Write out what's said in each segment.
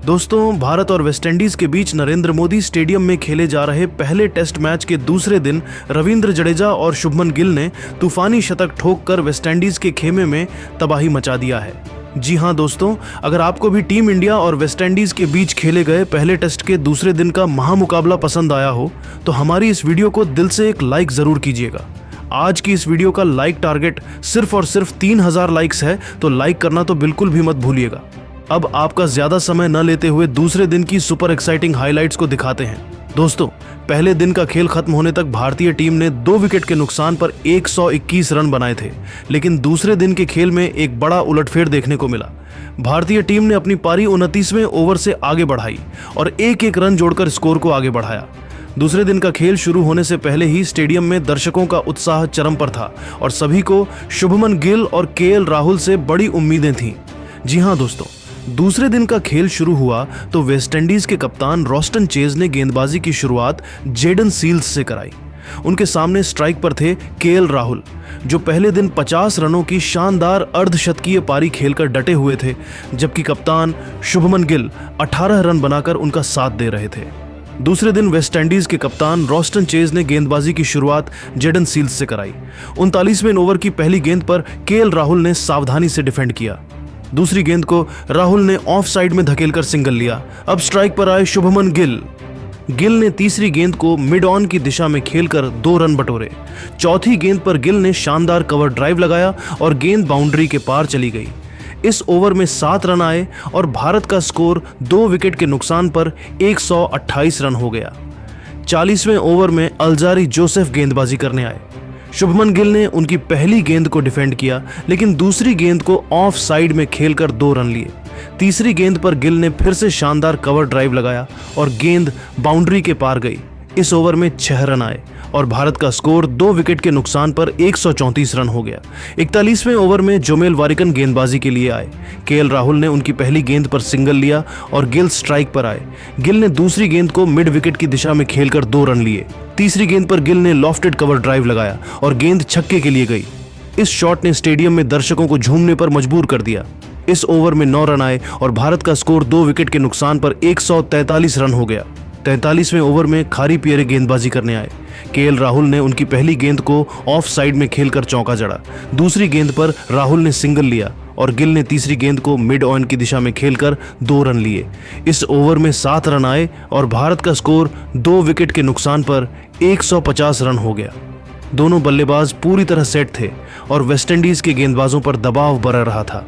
दोस्तों, भारत और वेस्टइंडीज के बीच नरेंद्र मोदी स्टेडियम में खेले जा रहे पहले टेस्ट मैच के दूसरे दिन रविंद्र जडेजा और शुभमन गिल ने तूफानी शतक ठोककर वेस्टइंडीज के खेमे में तबाही मचा दिया है। जी हां दोस्तों, अगर आपको भी टीम इंडिया और वेस्टइंडीज के बीच खेले गए पहले टेस्ट के दूसरे दिन का महामुकाबला पसंद आया हो तो हमारी इस वीडियो को दिल से एक लाइक जरूर कीजिएगा। आज की इस वीडियो का लाइक टारगेट सिर्फ और सिर्फ 3000 लाइक्स है, तो लाइक करना तो बिल्कुल भी मत भूलिएगा। अब आपका ज्यादा समय न लेते हुए दूसरे दिन की सुपर एक्साइटिंग हाइलाइट्स को दिखाते हैं। दोस्तों, पहले दिन का खेल खत्म होने तक भारतीय टीम ने 2 विकेट के नुकसान पर 121 रन बनाए थे, लेकिन दूसरे दिन के खेल में एक बड़ा उलटफेर देखने को मिला। भारतीय टीम ने अपनी पारी 29वें ओवर से आगे बढ़ाई और एक रन जोड़कर स्कोर को आगे बढ़ाया। दूसरे दिन का खेल शुरू होने से पहले ही स्टेडियम में दर्शकों का उत्साह चरम पर था और सभी को शुभमन गिल और केएल राहुल से बड़ी उम्मीदें थीं। जी हां दोस्तों, दूसरे दिन का खेल शुरू हुआ तो वेस्टइंडीज के कप्तान रॉस्टन चेज ने गेंदबाजी की शुरुआत जेडन सील्स से कराई। उनके सामने स्ट्राइक पर थे केएल राहुल, जो पहले दिन 50 रनों की शानदार अर्धशतकीय पारी खेलकर डटे हुए थे, जबकि कप्तान शुभमन गिल 18 रन बनाकर उनका साथ दे रहे थे। दूसरे दिन वेस्टइंडीज के कप्तान रॉस्टन चेज ने गेंदबाजी की शुरुआत जेडन सील्स से कराई। 39वें ओवर की पहली गेंद पर केएल राहुल ने सावधानी से डिफेंड किया। दूसरी गेंद को राहुल ने ऑफ साइड में धकेलकर सिंगल लिया। अब स्ट्राइक पर आए शुभमन गिल। गिल ने तीसरी गेंद को मिड ऑन की दिशा में खेलकर 2 रन बटोरे। चौथी गेंद पर गिल ने शानदार कवर ड्राइव लगाया और गेंद बाउंड्री के पार चली गई। इस ओवर में 7 रन आए और भारत का स्कोर 2 विकेट के नुकसान पर 128 रन हो गया। 40वें ओवर में अलजारी जोसेफ गेंदबाजी करने आए। शुभमन गिल ने उनकी पहली गेंद को डिफेंड किया, लेकिन दूसरी गेंद को ऑफ साइड में खेलकर 2 रन लिए। तीसरी गेंद पर गिल ने फिर से शानदार कवर ड्राइव लगाया और गेंद बाउंड्री के पार गई। इस ओवर में 6 रन आए और भारत का स्कोर 2 विकेट के नुकसान पर 134 रन हो गया। 41वें ओवर में जोमेल वारिकन गेंदबाजी के लिए आए। केएल राहुल ने उनकी पहली गेंद पर सिंगल लिया और गिल स्ट्राइक पर आए। गिल ने दूसरी गेंद को मिड विकेट की दिशा में खेलकर 2 रन लिए। तीसरी गेंद पर गिल ने लॉफ्टेड कवर ड्राइव लगाया और गेंद छक्के के लिए गई। इस शॉट ने स्टेडियम में दर्शकों को झूमने पर मजबूर कर दिया। इस ओवर में 9 रन आए और भारत का स्कोर 2 विकेट के नुकसान पर 143 रन हो गया। 43वें ओवर में खारी पियरे गेंदबाजी करने आए। केएल राहुल ने उनकी पहली गेंद को ऑफ साइड में खेलकर चौका जड़ा। दूसरी गेंद पर राहुल ने सिंगल लिया और गिल ने तीसरी गेंद को मिड ऑन की दिशा में खेलकर 2 रन लिए। इस ओवर में 7 रन आए और भारत का स्कोर 2 विकेट के नुकसान पर 150 रन हो गया। दोनों बल्लेबाज पूरी तरह सेट थे और वेस्टइंडीज के गेंदबाजों पर दबाव बना रहा था।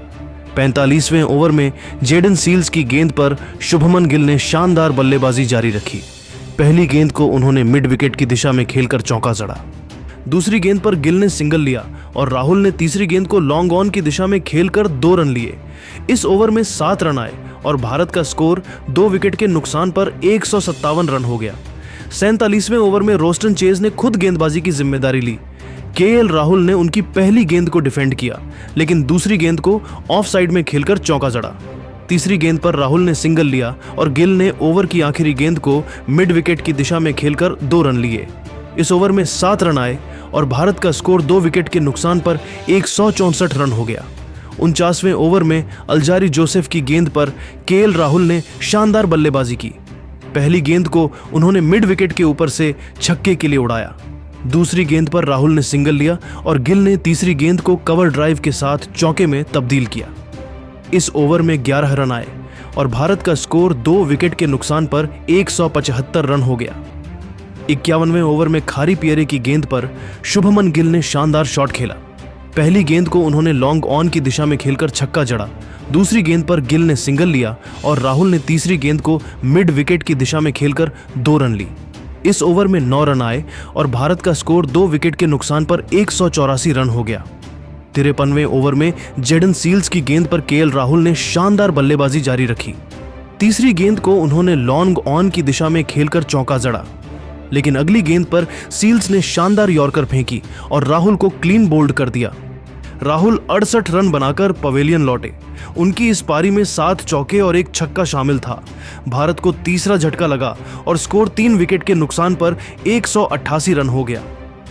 45वें ओवर में जेडन सील्स की गेंद पर शुभमन गिल ने शानदार बल्लेबाजी जारी रखी। पहली गेंद को उन्होंने मिड विकेट की दिशा में खेलकर चौका जड़ा। दूसरी गेंद पर गिल ने सिंगल लिया और राहुल ने तीसरी गेंद को लॉन्ग ऑन की दिशा में खेलकर 2 रन लिए। इस ओवर में 7 रन आए और भारत का स्कोर 2 विकेट के नुकसान पर 157 रन हो गया। 47वें ओवर में रॉस्टन चेज ने खुद गेंदबाजी की जिम्मेदारी ली। केएल राहुल ने उनकी पहली गेंद को डिफेंड किया, लेकिन दूसरी गेंद को ऑफ साइड में खेलकर चौका जड़ा। तीसरी गेंद पर राहुल ने सिंगल लिया और गिल ने ओवर की आखिरी गेंद को मिड विकेट की दिशा में खेलकर 2 रन लिए। इस ओवर में 7 रन आए और भारत का स्कोर 2 विकेट के नुकसान पर 164 रन हो गया। 49वें ओवर में अलजारी जोसेफ की गेंद पर केएल राहुल ने शानदार बल्लेबाजी की। पहली गेंद को उन्होंने मिड विकेट के ऊपर से छक्के के लिए उड़ाया। दूसरी गेंद पर राहुल ने सिंगल लिया और गिल ने तीसरी गेंद को कवर ड्राइव के साथ चौके में तब्दील किया। इस ओवर में 11 रन आए और भारत का स्कोर 2 विकेट के नुकसान पर 175 रन हो गया। 51वें ओवर में खारी पियरे की गेंद पर शुभमन गिल ने शानदार शॉट खेला। पहली गेंद को उन्होंने लॉन्ग ऑन की दिशा में खेलकर छक्का जड़ा। दूसरी गेंद पर गिल ने सिंगल लिया और राहुल ने तीसरी गेंद को मिड विकेट की दिशा में खेलकर 2 रन ली। इस ओवर में 9 रन आए और भारत का स्कोर 2 विकेट के नुकसान पर 184 रन हो गया। 53वें ओवर में जेडन सील्स की गेंद पर केएल राहुल ने शानदार बल्लेबाजी जारी रखी। तीसरी गेंद को उन्होंने लॉन्ग ऑन की दिशा में खेलकर चौका जड़ा, लेकिन अगली गेंद पर सील्स ने शानदार यॉर्कर फेंकी और राहुल को क्लीन बोल्ड कर दिया। राहुल 68 रन बनाकर पवेलियन लौटे। उनकी इस पारी में 7 चौके और 1 छक्का शामिल था। भारत को तीसरा झटका लगा और स्कोर 3 विकेट के नुकसान पर 188 रन हो गया।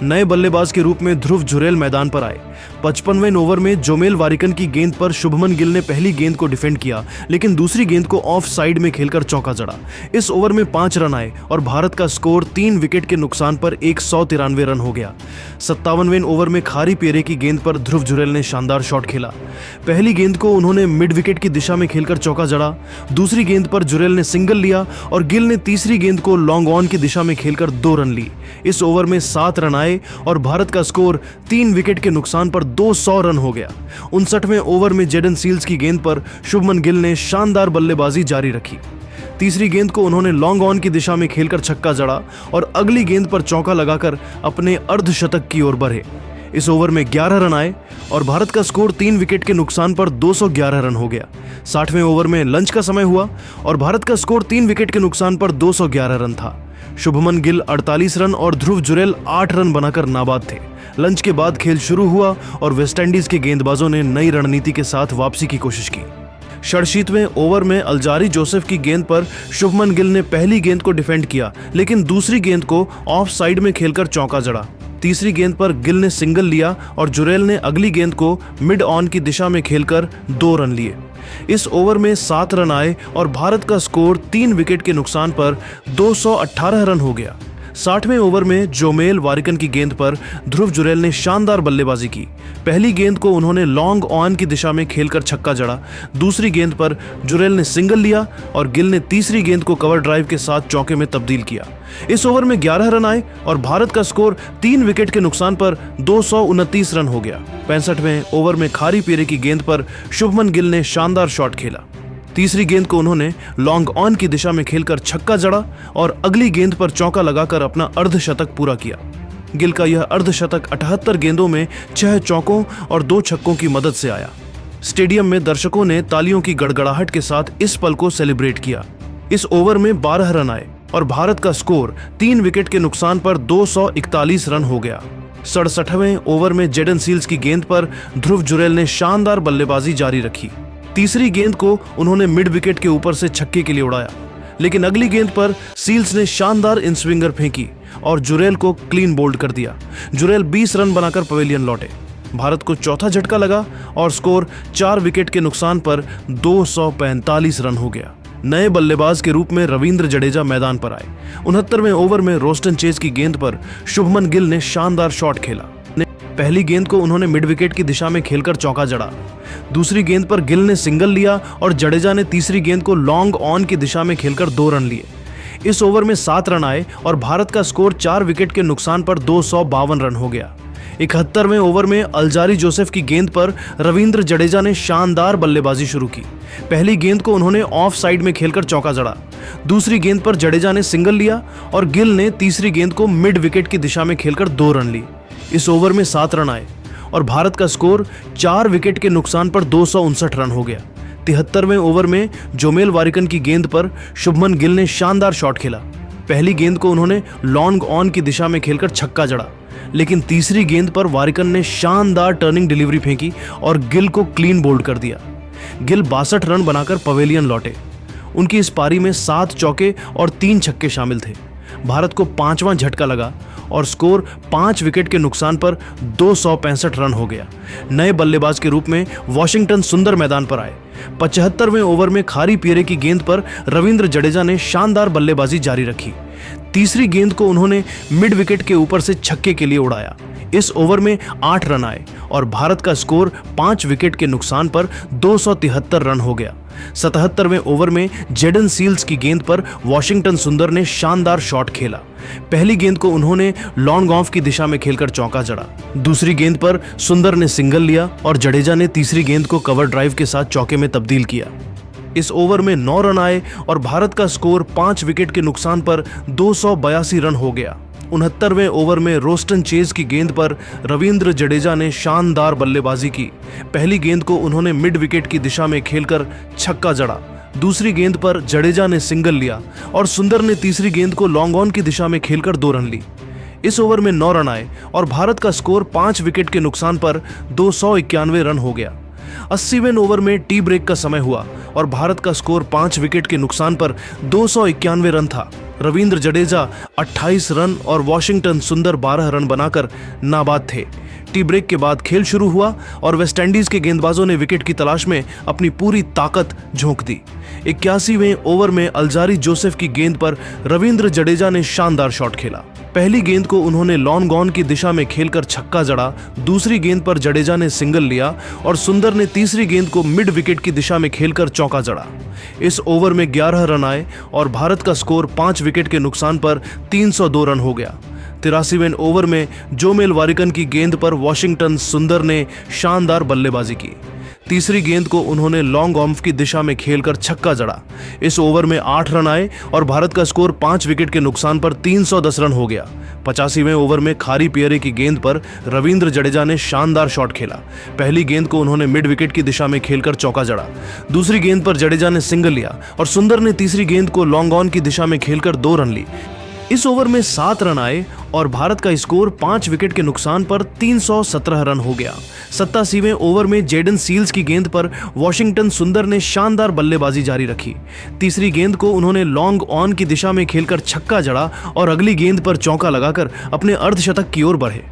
नए बल्लेबाज के रूप में ध्रुव जुरैल मैदान पर आए। 55वें ओवर में जोमेल वारिकन की गेंद पर शुभमन गिल ने पहली गेंद को डिफेंड किया, लेकिन दूसरी गेंद को ऑफ साइड में खेलकर चौका जड़ा। इस ओवर में 5 रन आए और भारत का स्कोर 3 विकेट के नुकसान पर 193 रन हो गया। 57वें ओवर में खारी पेरे की गेंद पर ध्रुव जुरैल ने शानदार शॉट खेला। पहली गेंद को उन्होंने मिड विकेट की दिशा में खेलकर चौका जड़ा। दूसरी गेंद पर जुरैल ने सिंगल लिया और गिल ने तीसरी गेंद को लॉन्ग ऑन की दिशा में खेलकर 2 रन ली। इस ओवर में 7 रन आए और भारत का स्कोर 3 विकेट के नुकसान पर 200 रन हो गया। 59वें ओवर में जेडन सील्स की गेंद पर शुभमन गिल ने शानदार बल्लेबाजी जारी रखी। तीसरी गेंद को उन्होंने लॉन्ग ऑन की दिशा में खेलकर छक्का जड़ा और अगली गेंद पर चौका लगाकर अपने अर्धशतक की ओर बढ़े। इस ओवर में 11 रन आए और भारत का स्कोर 3 विकेट के नुकसान पर 211 रन हो गया। 60वें ओवर में लंच का समय हुआ और भारत का स्कोर 3 विकेट के नुकसान पर 211 रन था। शुभमन गिल 48 रन और ध्रुव जुरैल 8 रन बनाकर नाबाद थे। लंच के बाद खेल शुरू हुआ और वेस्टइंडीज के गेंदबाजों ने नई रणनीति के साथ वापसी की कोशिश की। 67वें ओवर में अल्जारी जोसेफ की गेंद पर शुभमन गिल ने पहली गेंद को डिफेंड किया, लेकिन दूसरी गेंद को ऑफ साइड में खेलकर चौका जड़ा। तीसरी गेंद पर गिल ने सिंगल लिया और जुरैल ने अगली गेंद को मिड ऑन की दिशा में खेलकर 2 रन लिए। इस ओवर में 7 रन आए और भारत का स्कोर 3 विकेट के नुकसान पर 218 रन हो गया। 60वें ओवर में जोमेल वारिकन की गेंद पर ध्रुव जुरैल ने शानदार बल्लेबाजी की। पहली गेंद को उन्होंने लॉन्ग ऑन की दिशा में खेलकर छक्का जड़ा। दूसरी गेंद पर जुरैल ने सिंगल लिया और गिल ने तीसरी गेंद को कवर ड्राइव के साथ चौके में तब्दील किया। इस ओवर में 11 रन आए और भारत का स्कोर 3 विकेट के नुकसान पर 229 रन हो गया। 65वें ओवर में खारी पेरे की गेंद पर शुभमन गिल ने शानदार शॉट खेला। तीसरी गेंद को उन्होंने लॉन्ग ऑन की दिशा में खेलकर छक्का जड़ा और अगली गेंद पर चौका लगाकर अपना अर्धशतक पूरा किया। गिल का यह अर्धशतक 78 गेंदों में 6 चौकों और 2 छक्कों की मदद से आया। स्टेडियम में दर्शकों ने तालियों की गड़गड़ाहट के साथ इस पल को सेलिब्रेट किया। इस ओवर में 12 रन आए और भारत का स्कोर 3 विकेट के नुकसान पर 241 रन हो गया। 67वें ओवर में जेडन सील्स की गेंद पर ध्रुव जुरैल ने शानदार बल्लेबाजी जारी रखी। तीसरी गेंद को उन्होंने मिड विकेट के ऊपर से छक्के के लिए उड़ाया, लेकिन अगली गेंद पर सील्स ने शानदार इन स्विंगर फेंकी और जुरैल को क्लीन बोल्ड कर दिया। जुरैल 20 रन बनाकर पवेलियन लौटे। भारत को चौथा झटका लगा और स्कोर 4 विकेट के नुकसान पर 245 रन हो गया। नए बल्लेबाज के रूप में रविंद्र जडेजा मैदान पर आए। 69वें ओवर में रोस्टन चेज की गेंद पर शुभमन गिल ने शानदार शॉट खेला। पहली गेंद को उन्होंने मिड विकेट की दिशा में खेलकर चौका जड़ा। दूसरी गेंद पर गिल ने सिंगल लिया और जडेजा ने तीसरी गेंद को लॉन्ग ऑन की दिशा में खेलकर 2 रन लिए। इस ओवर में 7 रन आए और भारत का स्कोर 4 विकेट के नुकसान पर 252 रन हो गया। 71वें ओवर में अल्जारी जोसेफ की गेंद पर रविंद्र जडेजा ने शानदार बल्लेबाजी शुरू की। पहली गेंद को उन्होंने ऑफ साइड में खेलकर चौका जड़ा। दूसरी गेंद पर जडेजा ने सिंगल लिया और गिल ने तीसरी गेंद को मिड विकेट की दिशा में खेलकर 2 रन ली। इस ओवर में 7 रन आए और भारत का स्कोर 4 विकेट के नुकसान पर 259 रन हो गया। 73वें ओवर में जोमेल वारिकन की गेंद पर शुभमन गिल ने शानदार शॉट खेला। पहली गेंद को उन्होंने लॉन्ग ऑन की दिशा में खेलकर छक्का जड़ा, लेकिन तीसरी गेंद पर वारिकन ने शानदार टर्निंग डिलीवरी फेंकी और गिल को क्लीन बोल्ड कर दिया। गिल 62 रन बनाकर पवेलियन लौटे। उनकी इस पारी में 7 चौके और 3 छक्के शामिल थे। भारत को 5वां झटका लगा और स्कोर 5 विकेट के नुकसान पर 265 रन हो गया। नए बल्लेबाज के रूप में वॉशिंगटन सुंदर मैदान पर आए। 75वें ओवर में खारी पेरे की गेंद पर रविंद्र जडेजा ने शानदार बल्लेबाजी जारी रखी। तीसरी गेंद को उन्होंने मिड विकेट के ऊपर से छक्के के लिए उड़ाया। इस ओवर में 8 रन आए और भारत का स्कोर 5 विकेट के नुकसान पर 273 रन हो गया। 77वें ओवर में जेडन सील्स की गेंद पर वॉशिंगटन सुंदर ने शानदार शॉट खेला। पहली गेंद को उन्होंने लॉन्ग ऑफ की दिशा में खेलकर चौका जड़ा। दूसरी गेंद पर सुंदर ने सिंगल लिया और जडेजा ने तीसरी गेंद को कवर ड्राइव के साथ चौके में तब्दील किया। इस ओवर में 9 रन आए और भारत का स्कोर 5 विकेट के नुकसान पर 282 रन हो गया। 69वें ओवर में रोस्टन चेज की गेंद पर रविंद्र जडेजा ने शानदार बल्लेबाजी की। पहली गेंद को उन्होंने मिड विकेट की दिशा में खेलकर छक्का जड़ा। दूसरी गेंद पर जडेजा ने सिंगल लिया और सुंदर ने तीसरी गेंद को लॉन्ग ऑन की दिशा में खेलकर 2 रन ली। इस ओवर में 9 रन आए और भारत का स्कोर 5 विकेट के नुकसान पर 291 रन हो गया। 80वें ओवर में टी ब्रेक का समय हुआ और भारत का स्कोर 5 विकेट के नुकसान पर 291 रन था। रविंद्र जडेजा 28 रन और वॉशिंगटन सुंदर 12 रन बनाकर नाबाद थे। टी ब्रेक के बाद खेल शुरू हुआ और वेस्टइंडीज के गेंदबाजों ने विकेट की तलाश में अपनी पूरी ताकत झोंक दी। 81वें ओवर में अल्जारी जोसेफ की गेंद पर रविंद्र जडेजा ने शानदार शॉट खेला। पहली गेंद को उन्होंने लॉन्ग ऑन की दिशा में खेलकर छक्का जड़ा, दूसरी गेंद पर जडेजा ने सिंगल लिया और सुंदर ने तीसरी गेंद को मिड विकेट की दिशा में खेलकर चौका जड़ा। इस ओवर में 11 रन आए और भारत का स्कोर 5 विकेट के नुकसान पर 302 रन हो गया। 83वें ओवर में जोमेल वारिकन की गेंद पर वॉशिंगटन सुंदर ने शानदार बल्लेबाजी की। तीसरी गेंद को उन्होंने लॉन्ग ऑफ की दिशा में खेलकर छक्का जड़ा। इस ओवर में 8 रन आए और भारत का स्कोर 5 विकेट के नुकसान पर 310 रन हो गया। 85वें ओवर में खारी पियरे की गेंद पर रविंद्र जडेजा ने शानदार शॉट खेला। पहली गेंद को उन्होंने मिड विकेट की दिशा में खेलकर चौका जड़ा, दूसरी गेंद पर जडेजा ने सिंगल लिया और सुंदर ने तीसरी गेंद को लॉन्ग ऑन की दिशा में खेलकर 2 रन ली। इस ओवर में 7 रन आए और भारत का स्कोर 5 विकेट के नुकसान पर 317 रन हो गया। 87वें ओवर में जेडन सील्स की गेंद पर वॉशिंगटन सुंदर ने शानदार बल्लेबाजी जारी रखी। तीसरी गेंद को उन्होंने लॉन्ग ऑन की दिशा में खेलकर छक्का जड़ा और अगली गेंद पर चौका लगाकर अपने अर्धशतक की ओर बढ़े।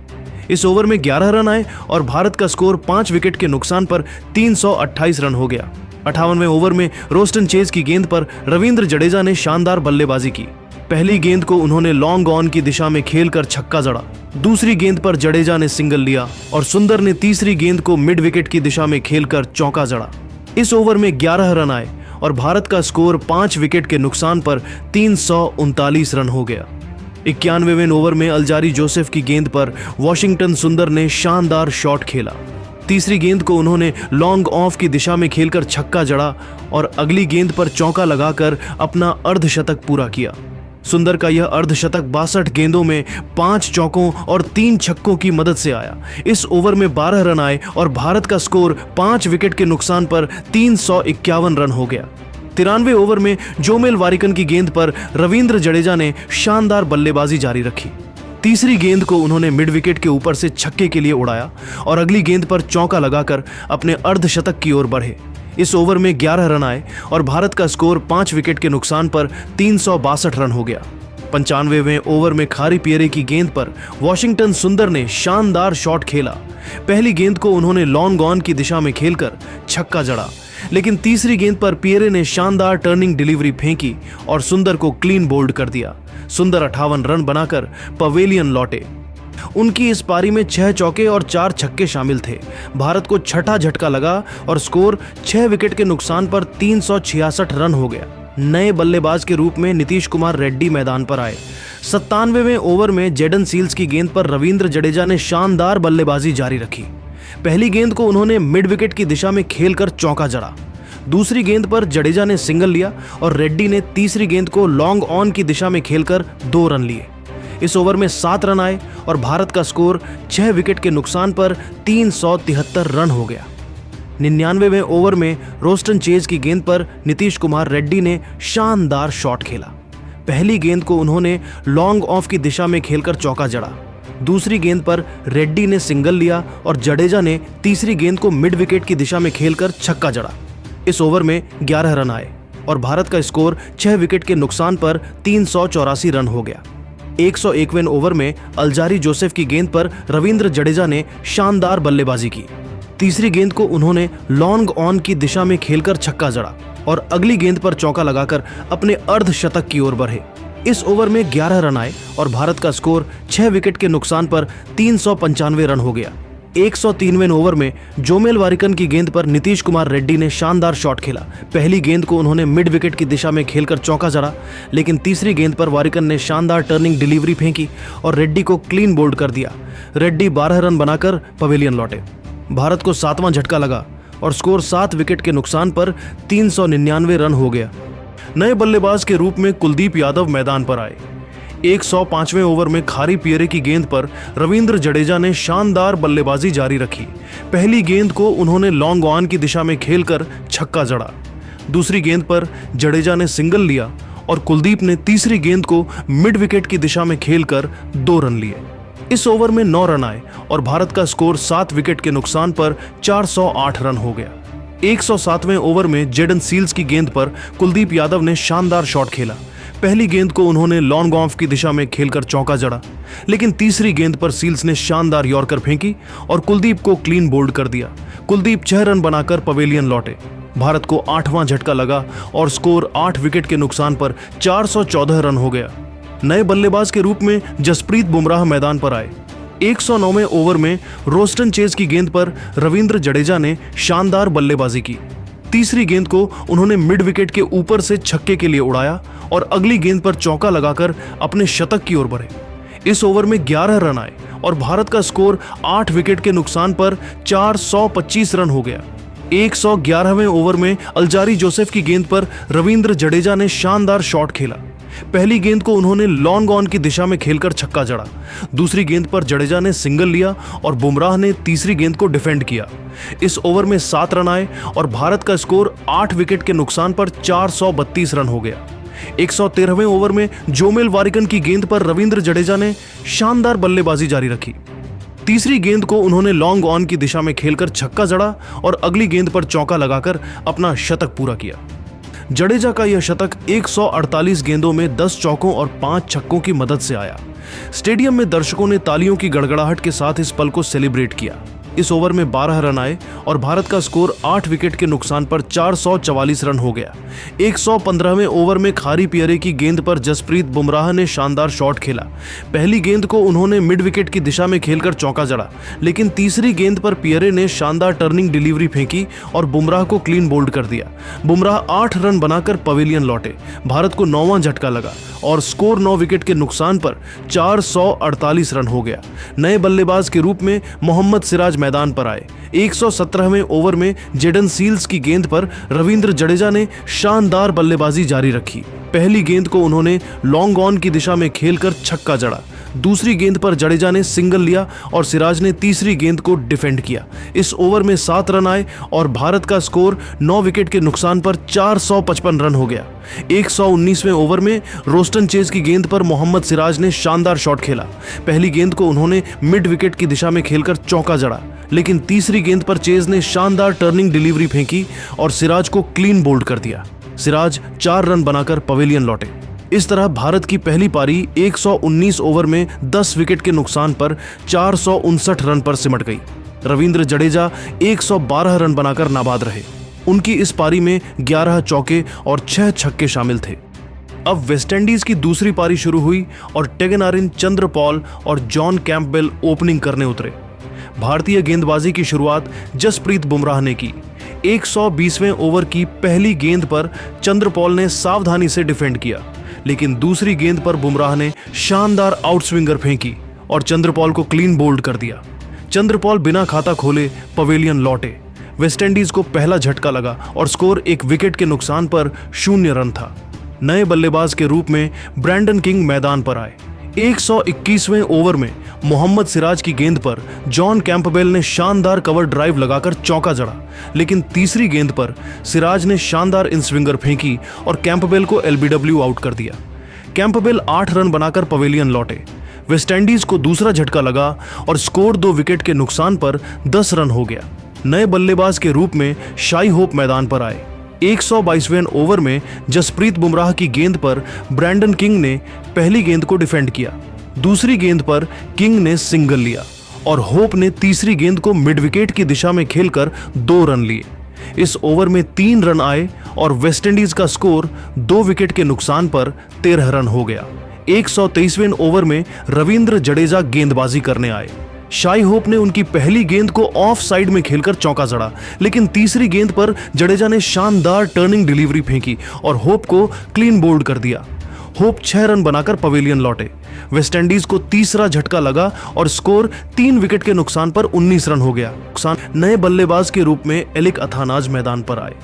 इस ओवर में 11 रन आए और भारत का स्कोर 5 विकेट के नुकसान पर 328 रन हो गया। 58वें ओवर में रोस्टन चेज की गेंद पर रविंद्र जडेजा ने शानदार बल्लेबाजी की। पहली गेंद को उन्होंने लॉन्ग ऑन की दिशा में खेलकर छक्का जड़ा, दूसरी गेंद पर जडेजा ने सिंगल लिया और सुंदर ने तीसरी गेंद को मिड विकेट की दिशा में खेलकर चौका जड़ा। इस ओवर में 11 रन आए और भारत का स्कोर 5 विकेट के नुकसान पर 339 रन हो गया। 91वें ओवर में अल्जारी जोसेफ की गेंद पर वॉशिंगटन सुंदर ने शानदार शॉट खेला। तीसरी गेंद को उन्होंने लॉन्ग ऑफ की दिशा में खेलकर छक्का जड़ा और अगली गेंद पर चौका लगाकर अपना अर्धशतक पूरा किया। सुंदर का यह अर्धशतक 62 गेंदों में 5 चौकों और 3 छक्कों की मदद से आया। इस ओवर में 12 रन आए और भारत का स्कोर 5 विकेट के नुकसान पर 351 रन हो गया। 93वें ओवर में जोमेल वारिकन की गेंद पर रविंद्र जडेजा ने शानदार बल्लेबाजी जारी रखी। तीसरी गेंद को उन्होंने मिड विकेट के ऊपर से छक्के के लिए उड़ाया और अगली गेंद पर चौका लगाकर अपने अर्धशतक की ओर बढ़े। इस ओवर में 11 रन आए और भारत का स्कोर 5 विकेट के नुकसान पर 362 रन हो गया। 95वें ओवर में खारी पियरे की गेंद पर वॉशिंगटन सुंदर ने शानदार शॉट खेला। पहली गेंद को उन्होंने लॉन्ग ऑन की दिशा में खेलकर छक्का जड़ा, लेकिन तीसरी गेंद पर पियरे ने शानदार टर्निंग डिलीवरी फेंकी और सुंदर को क्लीन बोल्ड कर दिया। सुंदर 58 रन बनाकर पवेलियन लौटे। उनकी इस पारी में 6 चौके और 4 छक्के शामिल थे। भारत को छठा झटका लगा और स्कोर 6 विकेट के नुकसान पर 366 रन हो गया। नए बल्लेबाज के रूप में नीतीश कुमार रेड्डी मैदान पर आए। 97वें ओवर में जेडन सील्स की गेंद पर रविंद्र जडेजा ने शानदार बल्लेबाजी जारी रखी। पहली गेंद को उन्होंने मिड विकेट की दिशा में खेलकर चौका जड़ा, दूसरी गेंद पर जडेजा ने सिंगल लिया और रेड्डी ने तीसरी गेंद को लॉन्ग ऑन की दिशा में खेलकर 2 रन लिए। इस ओवर में 7 रन आए और भारत का स्कोर 6 विकेट के नुकसान पर 373 रन हो गया। 99वें ओवर में रोस्टन चेज की गेंद पर नीतीश कुमार रेड्डी ने शानदार शॉट खेला। पहली गेंद को उन्होंने लॉन्ग ऑफ की दिशा में खेलकर चौका जड़ा, दूसरी गेंद पर रेड्डी ने सिंगल लिया और जडेजा ने तीसरी गेंद को मिड विकेट की दिशा में खेलकर छक्का जड़ा। इस ओवर में 11 रन आए और भारत का स्कोर 6 विकेट के नुकसान पर 384 रन हो गया। 101वें ओवर में अल्जारी जोसेफ की गेंद पर रविंद्र जडेजा ने शानदार बल्लेबाजी की। तीसरी गेंद को उन्होंने लॉन्ग ऑन की दिशा में खेलकर छक्का जड़ा और अगली गेंद पर चौका लगाकर अपने अर्धशतक की ओर बढ़े। इस ओवर में 11 रन आए और भारत का स्कोर 6 विकेट के नुकसान पर 395 रन हो गया। 103वें ओवर में जोमेल वारिकन की गेंद पर नीतीश कुमार रेड्डी ने शानदार शॉट खेला। पहली गेंद को उन्होंने मिड विकेट की दिशा में खेलकर चौका जड़ा, लेकिन तीसरी गेंद पर वारिकन ने शानदार टर्निंग डिलीवरी फेंकी और रेड्डी को क्लीन बोल्ड कर दिया। रेड्डी 12 रन बनाकर पवेलियन लौटे। भारत को 7वां झटका लगा और स्कोर 7 विकेट के नुकसान पर 399 रन हो गया। नए बल्लेबाज के रूप में कुलदीप यादव मैदान पर आए। 105वें ओवर में खारी पियरे की गेंद पर रविंद्र जडेजा ने शानदार बल्लेबाजी जारी रखी। पहली गेंद को उन्होंने लॉन्ग ऑन की दिशा में खेलकर छक्का जड़ा, दूसरी गेंद पर जडेजा ने सिंगल लिया और कुलदीप ने तीसरी गेंद को मिड विकेट की दिशा में खेलकर 2 रन लिए। इस ओवर में 9 रन आए और भारत का स्कोर 7 विकेट के नुकसान पर 408 रन हो गया। 107वें ओवर में जेडन सील्स की गेंद पर कुलदीप यादव ने शानदार शॉट खेला। पहली गेंद को उन्होंने लॉन्ग ऑफ की दिशा में खेलकर चौका जड़ा, लेकिन तीसरी गेंद पर सील्स ने शानदार यॉर्कर फेंकी और कुलदीप को क्लीन बोल्ड कर दिया। कुलदीप 6 रन बनाकर पवेलियन लौटे। भारत को 8वां झटका लगा और स्कोर 8 विकेट के नुकसान पर 414 रन हो गया। नए बल्लेबाज के रूप में जसप्रीत बुमराह मैदान पर आए। 109वें ओवर में रोस्टन चेज की गेंद पर रविंद्र जडेजा ने शानदार बल्लेबाजी की। तीसरी गेंद को उन्होंने मिड विकेट के ऊपर से छक्के के लिए उड़ाया और अगली गेंद पर चौका लगाकर अपने शतक की ओर बढ़े। इस ओवर में 11 रन आए और भारत का स्कोर 8 विकेट के नुकसान पर 425 रन हो गया। 111वें ओवर में अल्जारी जोसेफ की गेंद पर रविंद्र जडेजा ने शानदार शॉट खेला। पहली गेंद को उन्होंने लॉन्ग ऑन की दिशा में खेलकर छक्का जड़ा। दूसरी गेंद पर जडेजा ने सिंगल लिया और बुमराह ने तीसरी गेंद को डिफेंड किया। इस ओवर में 7 रन आए और भारत का स्कोर 8 विकेट के नुकसान पर 432 रन हो गया। 113वें ओवर में जोमेल वारिकन की गेंद पर रविंद्र जडेजा ने शानदार बल्लेबाजी जारी रखी। तीसरी गेंद को उन्होंने लॉन्ग ऑन की दिशा में खेलकर छक्का जड़ा और अगली गेंद पर चौका लगाकर अपना शतक पूरा किया। जडेजा का यह शतक 148 गेंदों में 10 चौकों और 5 छक्कों की मदद से आया। स्टेडियम में दर्शकों ने तालियों की गड़गड़ाहट के साथ इस पल को सेलिब्रेट किया। इस ओवर में 12 रन आए और भारत का स्कोर 8 विकेट के नुकसान पर 444 रन हो गया। 115वें ओवर में खारी पियरे की गेंद पर जसप्रीत बुमराह ने शानदार शॉट खेला। पहली गेंद को उन्होंने मिड विकेट की दिशा में खेलकर चौका जड़ा, लेकिन तीसरी गेंद पर पियरे ने शानदार टर्निंग डिलीवरी फेंकी और बुमराह को क्लीन बोल्ड कर दिया। बुमराह 8 रन बनाकर पवेलियन लौटे। भारत को 9वां झटका लगा और स्कोर 9 विकेट के नुकसान पर 448 रन हो गया। नए बल्लेबाज के रूप में मोहम्मद सिराज मैदान पर आए। 117वें ओवर में जेडन सील्स की गेंद पर रविंद्र जडेजा ने शानदार बल्लेबाजी जारी रखी। पहली गेंद को उन्होंने लॉन्ग ऑन की दिशा में खेलकर छक्का जड़ा। दूसरी गेंद पर जडेजा ने सिंगल लिया और सिराज ने तीसरी गेंद को डिफेंड किया। इस ओवर में 7 रन आए और भारत का स्कोर 9 विकेट के नुकसान पर 455 रन हो गया। 119वें ओवर में रोस्टन चेज की गेंद पर मोहम्मद सिराज ने शानदार शॉट खेला। पहली गेंद को उन्होंने मिड विकेट की दिशा में खेलकर चौका जड़ा, लेकिन तीसरी गेंद पर चेज ने शानदार टर्निंग डिलीवरी फेंकी और सिराज को क्लीन बोल्ड कर दिया। सिराज 4 रन बनाकर पवेलियन लौटे। इस तरह भारत की पहली पारी 119 ओवर में 10 विकेट के नुकसान पर 459 रन पर सिमट गई। रविंद्र जडेजा 112 रन बनाकर नाबाद रहे। उनकी इस पारी में 11 चौके और 6 छक्के शामिल थे। अब वेस्टइंडीज की दूसरी पारी शुरू हुई और टेगनारिन, चंद्रपॉल और जॉन कैंपबेल ओपनिंग करने उतरे। भारतीय गेंदबाजी की शुरुआत जसप्रीत बुमराह ने की। 120वें ओवर की पहली गेंद पर चंद्रपॉल ने सावधानी से डिफेंड किया, लेकिन दूसरी गेंद पर बुमराह ने शानदार आउटस्विंगर फेंकी और चंद्रपॉल को क्लीन बोल्ड कर दिया। चंद्रपॉल बिना खाता खोले पवेलियन लौटे। वेस्टइंडीज को पहला झटका लगा और स्कोर 1 विकेट के नुकसान पर 0 रन था। नए बल्लेबाज के रूप में ब्रैंडन किंग मैदान पर आए। 121वें ओवर में मोहम्मद सिराज की गेंद पर जॉन कैंपबेल ने शानदार कवर ड्राइव लगाकर चौका जड़ा, लेकिन तीसरी गेंद पर सिराज ने शानदार इनस्विंगर फेंकी और कैंपबेल को एलबीडब्ल्यू आउट कर दिया। कैंपबेल 8 रन बनाकर पवेलियन लौटे। वेस्टइंडीज को दूसरा झटका लगा और स्कोर 2 विकेट के नुकसान पर 10 रन हो गया। नए बल्लेबाज के रूप में शाई होप मैदान पर आए। 122वें ओवर में जसप्रीत बुमराह की गेंद पर ब्रैंडन किंग ने पहली गेंद को डिफेंड किया। दूसरी गेंद पर किंग ने सिंगल लिया और होप ने तीसरी गेंद को मिड विकेट की दिशा में खेलकर 2 रन लिए। इस ओवर में 3 रन आए और वेस्टइंडीज का स्कोर 2 विकेट के नुकसान पर 13 रन हो गया। 123वें ओवर में रविंद्र जडेजा गेंदबाजी करने आए। शाई होप ने उनकी पहली गेंद को ऑफ साइड में खेलकर चौका जड़ा, लेकिन तीसरी गेंद पर जडेजा ने शानदार टर्निंग डिलीवरी फेंकी और होप को क्लीन बोल्ड कर दिया। होप 6 रन बनाकर पवेलियन लौटे। वेस्टइंडीज को तीसरा झटका लगा और स्कोर 3 विकेट के नुकसान पर 19 रन हो गया। नए बल्लेबाज के रूप में एलिक अथानाज मैदान पर आए।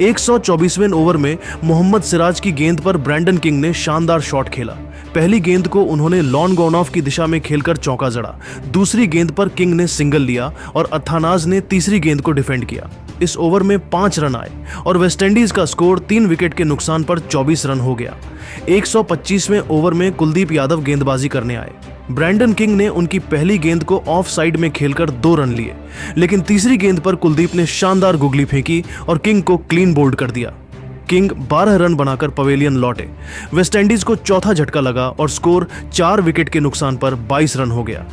124वें ओवर में मोहम्मद सिराज की गेंद पर ब्रैंडन किंग ने शानदार शॉट खेला। पहली गेंद को उन्होंने लॉन्ग ऑन ऑफ की दिशा में खेलकर चौका जड़ा। दूसरी गेंद पर किंग ने सिंगल लिया और अथानाज ने तीसरी गेंद को डिफेंड किया। इस ओवर में 5 रन आए और वेस्टइंडीज का स्कोर 3 विकेट के नुकसान पर 24 रन हो गया। 125वें ओवर में कुलदीप यादव गेंदबाजी करने आए। ब्रैंडन किंग ने उनकी पहली गेंद को ऑफ साइड में खेलकर 2 रन लिए, लेकिन तीसरी गेंद पर कुलदीप ने शानदार गुगली फेंकी और किंग को क्लीन बोल्ड कर दिया। किंग 12 रन बनाकर पवेलियन लौटे। वेस्टइंडीज को चौथा झटका लगा और स्कोर 4 विकेट के नुकसान पर 22 रन हो गया।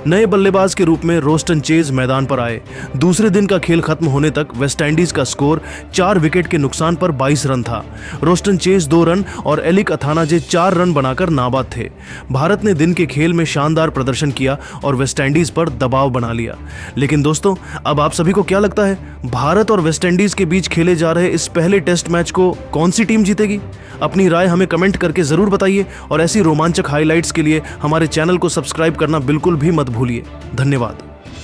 नए बल्लेबाज के रूप में रोस्टन चेज मैदान पर आए। दूसरे दिन का खेल खत्म होने तक वेस्टइंडीज का स्कोर 4 विकेट के नुकसान पर 22 रन था। रोस्टन चेज 2 रन और एलिक अथानाजे 4 रन बनाकर नाबाद थे। भारत ने दिन के खेल में शानदार प्रदर्शन किया और वेस्टइंडीज पर दबाव बना लिया। लेकिन दोस्तों, अब आप सभी को क्या लगता है, भारत और वेस्टइंडीज के बीच खेले जा रहे इस पहले टेस्ट मैच को कौन सी टीम जीतेगी? अपनी राय हमें कमेंट करके जरूर बताइए और ऐसी रोमांचक हाइलाइट्स के लिए हमारे चैनल को सब्सक्राइब करना बिल्कुल भी मत भूलिए। धन्यवाद।